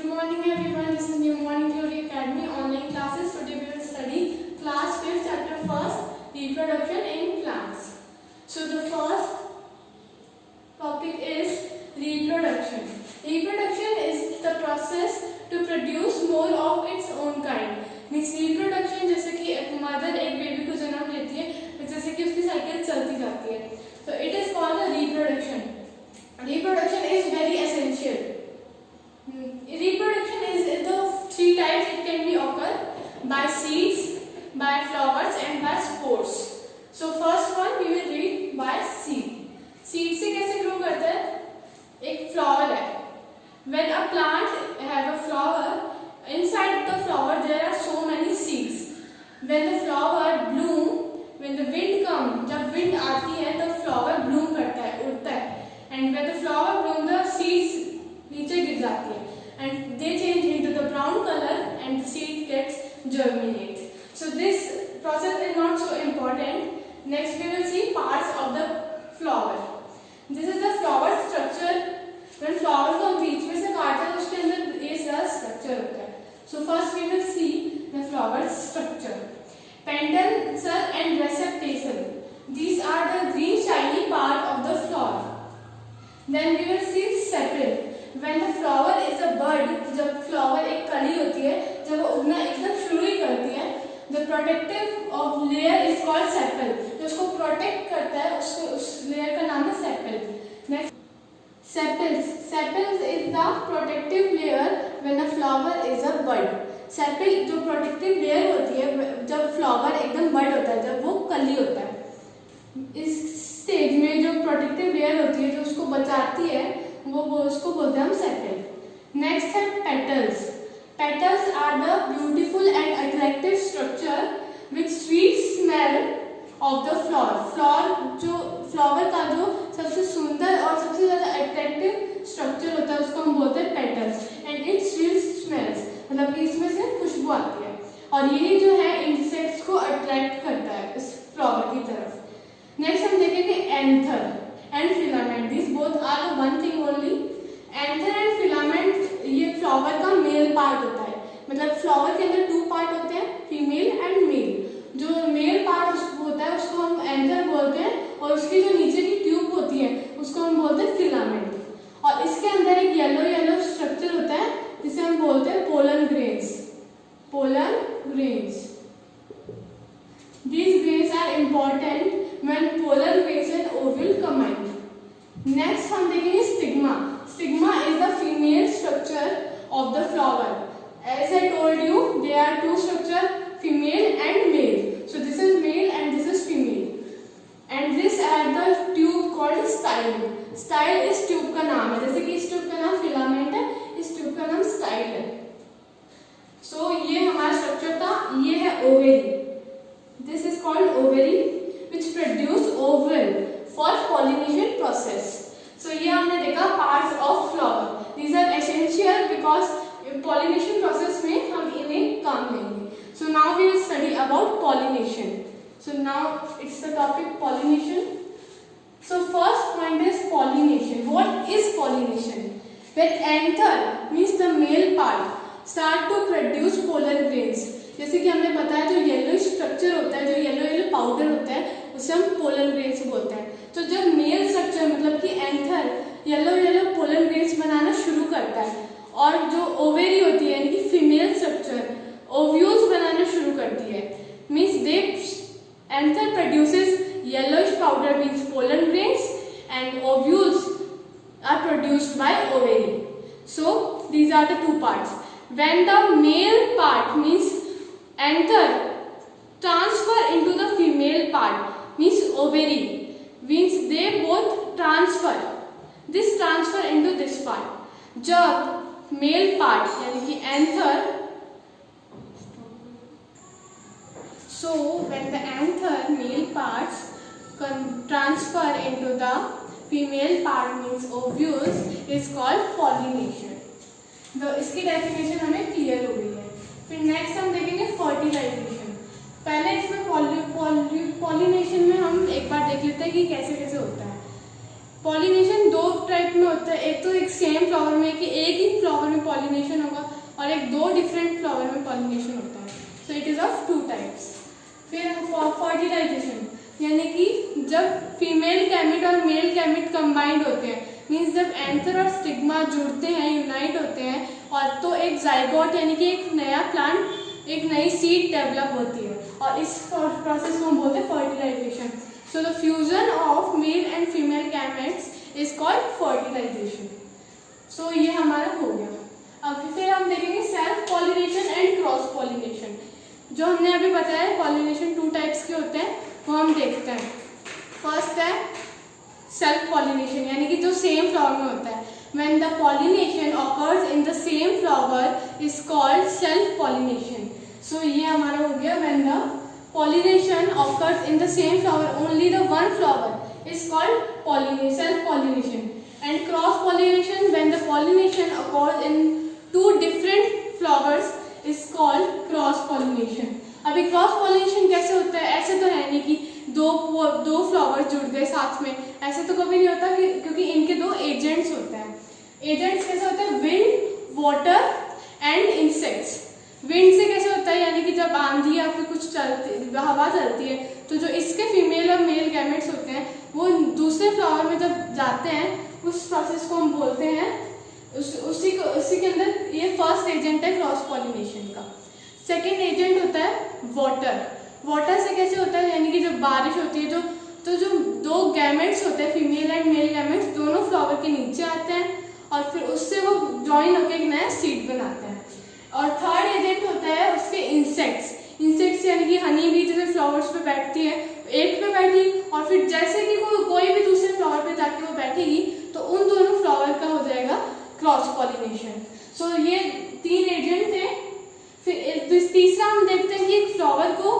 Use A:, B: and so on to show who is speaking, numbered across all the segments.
A: morning everyone, this is New Morning Glory Academy online classes. Today we will study class 5th chapter 1st, reproduction in plants. So the first topic is reproduction. Reproduction is the process to produce more of its own kind. Means reproduction जैसे कि एक mother एक baby को जन्म देती है, जैसे कि उसकी साइकिल चलती जाती है, तो it is called a reproduction. Reproduction is very essential. Reproduction is the three types. It can be occur by seeds, by flowers and by spores. So first one we will read by seed. Seed से कैसे grow करता है? एक flower है. When a plant have a flower, inside the flower there are so many seeds. When the flower bloom, when the wind come, जब wind आती है तो flower bloom करता है, उड़ता है. And when the flower bloom, the seeds नीचे गिर जाती है. And they change into the brown color and the seed gets germinate. So this process is not so important. Next we will see parts of the flower. This is the flower structure. When flower को बीच में से काटते हैं तो उसके अंदर ये सारा structure होता है. So first we will see the flower structure. Peduncle and receptacle. These are the green shiny part of the flower. Then we will see sepal. When the flower is a bud, जब flower एक कली होती है, जब वो उगना एकदम शुरू ही करती है, the protective of layer is called sepal. जो उसको protect करता है, उस layer का नाम है sepal. Next, sepals. Sepals is the protective layer when a flower is a bud. Sepal जो protective layer होती है, जब flower एकदम bud होता है, जब वो कली होता है, इस स्टेज में जो प्रोटेक्टिव लेयर होती है जो उसको बचाती है वो उसको बोलते हैं हम सेपल. नेक्स्ट है petals. Petals are the beautiful and attractive structure with sweet smell of the flower. जो फ्लावर का जो सबसे सुंदर और सबसे ज़्यादा अट्रैक्टिव स्ट्रक्चर होता है उसको हम बोलते हैं petals. And it sweet smells, मतलब कि इसमें से खुशबू आती है और यही जो है इंसेक्ट्स को अट्रैक्ट करता है इस फ्लावर की तरफ. नेक्स्ट हम देखेंगे anther and filament. This both are one thing only. Anther and filament ये फ्लावर का मेल पार्ट होता है. मतलब फ्लावर के अंदर टू पार्ट होते हैं, फीमेल एंड मेल. जो मेल पार्ट होता है उसको हम एंथर बोलते हैं और उसकी जो नीचे की ट्यूब होती है उसको हम बोलते हैं फिलामेंट. और इसके अंदर एक येलो स्ट्रक्चर होता है जिसे हम बोलते हैं pollen grains. Pollen grains. These grains are important when pollen grains and ovule combine. Next हम देखेंगे stigma. Stigma is the female structure of the flower. As I told you, there are two structures, female and male. So this is male and this is female. And this are the tube called style. Style इस tube का नाम है. जैसे कि इस tube का नाम filament है, इस tube का नाम style है. So ये हमारा structure था. ये है ovary. This is called ovary, which produce ovule for pollination process. So ये हमने देखा parts of flower. These are essential because pollination process में हम इन्हें काम लेंगे. So now we will study about pollination. So now it's the topic pollination. So first point is pollination. What is pollination? When anther means the male part start to produce pollen grains. जैसे कि हमने बताया जो yellow structure होता है, जो yellow powder होता है उसे हम पोलन ग्रेन्स बोलते हैं. तो जब मेल स्ट्रक्चर मतलब कि एंथर येलो पोलन ग्रेन्स बनाना शुरू करता है और जो ओवेरी होती है यानी कि फीमेल स्ट्रक्चर ओव्यूल्स बनाना शुरू करती है, means they anther produces yellowish powder means pollen grains and ovules are produced by ovary. So these are the two parts. When the male part means anther transfer into the female part means ovary, means they both transfer into this part. जब male part यानी कि anther, so when the anther male parts transfer into the female part means ovules is called pollination. तो इसकी definition हमें clear हो गई है. फिर नेक्स्ट हम देखेंगे फर्टिलाइजेशन. पहले इसमें पॉलिनेशन में हम एक बार देख लेते हैं कि कैसे कैसे होता है. पॉलिनेशन दो टाइप में होता है. एक तो एक सेम फ्लावर में कि एक ही फ्लावर में पॉलिनेशन होगा और एक दो डिफरेंट फ्लावर में पॉलिनेशन होता है। So it is of 2 types. फिर फर्टिलाइजेशन, यानी कि जब फीमेल गैमेट और मेल गैमेट कंबाइंड होते हैं, मीन्स जब एंथर और स्टिग्मा जुड़ते हैं, यूनाइट होते हैं, और तो एक जाइगोट यानी कि एक नया प्लांट, एक नई सीड डेवलप होती है, और इस प्रोसेस को हम बोलते हैं fertilization. So the fusion of male and female gametes is called fertilization. So ये हमारा हो गया। अब फिर हम देखेंगे self pollination and cross pollination. जो हमने अभी बताया पॉलिनेशन 2 टाइप्स के होते हैं, वो हम देखते हैं। फर्स्ट है सेल्फ पॉलिनेशन, यानी कि जो सेम फ्लावर में होता है। When the pollination occurs in the same flower is called self pollination. So ये हमारा हो गया when the pollination occurs in the same flower, only the one flower is called self pollination. And cross pollination, when the pollination occurs in 2 different flowers is called cross pollination. अभी cross pollination कैसे होता है? ऐसे तो है नहीं कि दो फ्लावर जुड़ गए साथ में, ऐसे तो कभी नहीं होता क्योंकि इनके 2 एजेंट्स होते हैं। एजेंट्स कैसे होते हैं? Wind, water and insects. Wind से कैसे होता है? यानी कि जब आंधी या फिर कुछ हवा चलती है, तो जो इसके फीमेल और मेल गैमेट्स होते हैं वो दूसरे फ्लावर में जब जाते हैं, उस प्रोसेस को हम बोलते हैं, उसी के अंदर ये फर्स्ट एजेंट है क्रॉस पॉलिनेशन का। सेकेंड एजेंट होता है वाटर। वाटर से कैसे होता है? यानी कि जब बारिश होती है, जो 2 गैमेट्स होते हैं, फीमेल एंड मेल गैमेट्स, दोनों फ्लावर के नीचे आते हैं और फिर उससे वो ज्वाइन होकर एक नया सीड बनाते हैं। और थर्ड एजेंट होता है उसके इंसेक्ट्स। इंसेक्ट्स यानी कि हनी भी जैसे फ्लावर्स पे बैठती है, एक पे बैठी और फिर जैसे कि कोई भी दूसरे फ्लावर पे जाके वो बैठेगी, तो उन दोनों फ्लावर का हो जाएगा क्रॉस पॉलिनेशन। सो ये 3 एजेंट थे। फिर तीसरा हम देखते हैं कि एक फ्लावर को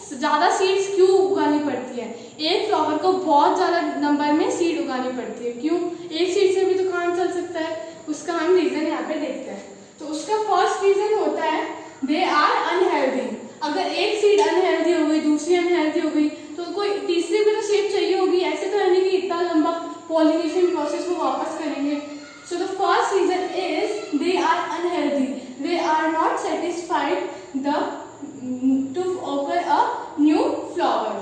A: ज़्यादा सीड्स क्यों उगानी पड़ती है। एक फ्लावर को बहुत ज़्यादा नंबर में सीड उगानी पड़ती है, क्यों? एक सीड से भी तो काम चल सकता है, उसका हम रीज़न यहाँ पे देखते हैं। तो उसका फर्स्ट रीज़न होता है दे आर अनहेल्दी। अगर एक सीड अनहेल्दी हो गई, दूसरी अनहेल्दी हो गई, तो कोई तीसरी भी तो सीड चाहिए होगी। ऐसे तो है नहीं कि इतना लंबा पॉलिनेशन प्रोसेस को वापस करेंगे। So the first reason is they are unhealthy, they are not satisfied to offer a new flower.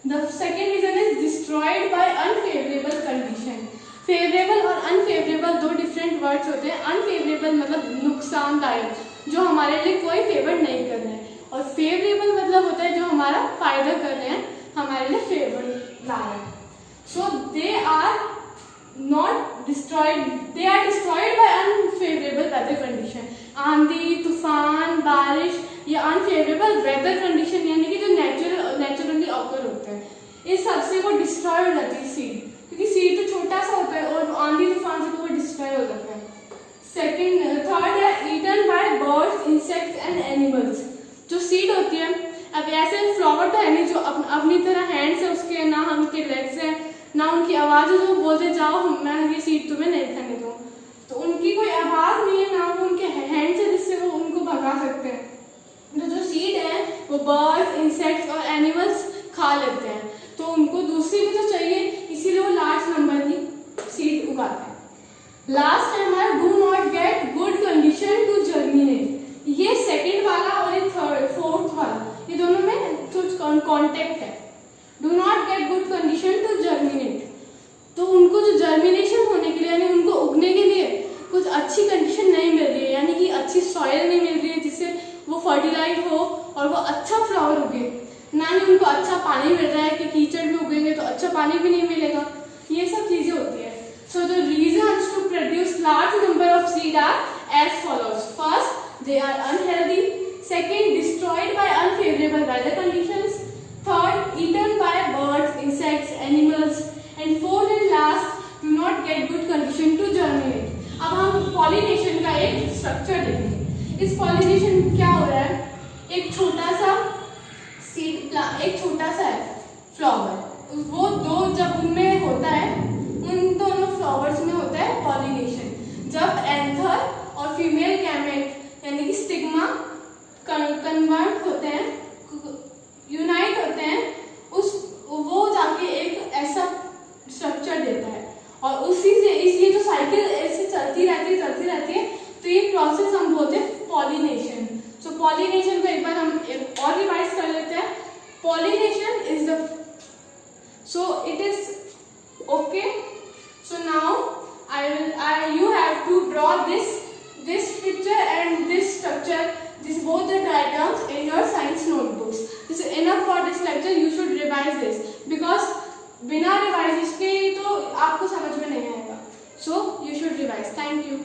A: The second reason is destroyed by unfavorable condition. Favorable और unfavorable 2 different words होते हैं। unfavorable मतलब नुकसानदायक, जो हमारे लिए कोई फेवर नहीं कर रहे हैं, और favorable मतलब होता है जो हमारा फायदा कर रहे हैं, हमारे लिए फेवर ला रहे हैं। So they are not destroyed, they are destroyed by unfavorable weather condition. आंधी, तूफान, बारिश, ये अनफेवरेबल वेदर कंडीशन यानी कि जो नेचुरली ऑकर होते हैं, इस सबसे वो डिस्ट्रॉय हो जाती है सीड, क्योंकि सीड तो छोटा सा होता है और आंधी तूफान से तो वो डिस्ट्रॉय हो जाता है। थर्ड है eaten by birds, insects and animals. जो सीड होती है, अब ऐसे फ्लावर तो है नहीं जो अपनी तरह हैंड से, उसके ना उनके लेग्स हैं ना उनकी आवाज़ है, जो बोलते जाओ मैं ये सीड तुम्हें नहीं खाने दूँ, तो उनकी कोई आवाज़ नहीं है, ना वो उनके हैंड से जिससे वो उनको भगा सकते हैं। तो जो सीड है वो बर्ड्स, इंसेक्ट्स और एनिमल्स खा लेते हैं, तो उनको दूसरी भी तो चाहिए, इसीलिए वो लार्ज नंबर की सीड उगाते हैं। लास्ट है हमारा do not get good condition to germinate. ये सेकेंड वाला और ये फोर्थ वाला, ये दोनों में कुछ कॉन्टेक्ट है। Do not get good condition to germinate, तो उनको जो जर्मिनेशन होने के लिए यानी उनको उगने के लिए कुछ अच्छी कंडीशन नहीं मिल रही है, यानी कि अच्छी सॉइल नहीं मिल रही है जिससे वो फर्टिलाइज हो और वो अच्छा फ्लावर उगे, ना ही उनको अच्छा पानी मिल रहा है कि कीचड़ में उगेंगे तो अच्छा पानी भी नहीं मिलेगा। ये सब चीज़ें होती है। So the reasons to produce large number of seed are as follows. First, they are unhealthy. Second, destroyed by unfavourable weather conditions. Third, eaten by birds, insects, animals. And fourth and last, do not get good condition to germinate. अब हम pollination का एक structure देखेंगे। इस pollination क्या हो रहा है, एक छोटा सा सीड, एक छोटा सा है फ्लावर, वो दो जब उनमें होता है, उन दोनों फ्लावर्स में होता है पॉलिनेशन। जब एंथर और फीमेल गैमेट यानी कि स्टिग्मा कन्वर्ट होते हैं, यूनाइट होते हैं, वो जाके एक ऐसा स्ट्रक्चर देता है, और उसी से इसलिए जो साइकिल ऐसे चलती रहती है, तो ये प्रोसेस हम बोलते हैं pollination. So pollination को एक बार हम और रिवाइज कर लेते हैं. Pollination is the, so it is okay. So now you have to draw this picture and this structure, this both the diagrams in your science notebooks. This is enough for this lecture. You should revise this because बिना revise के तो आपको समझ में नहीं आएगा. So you should revise. Thank you.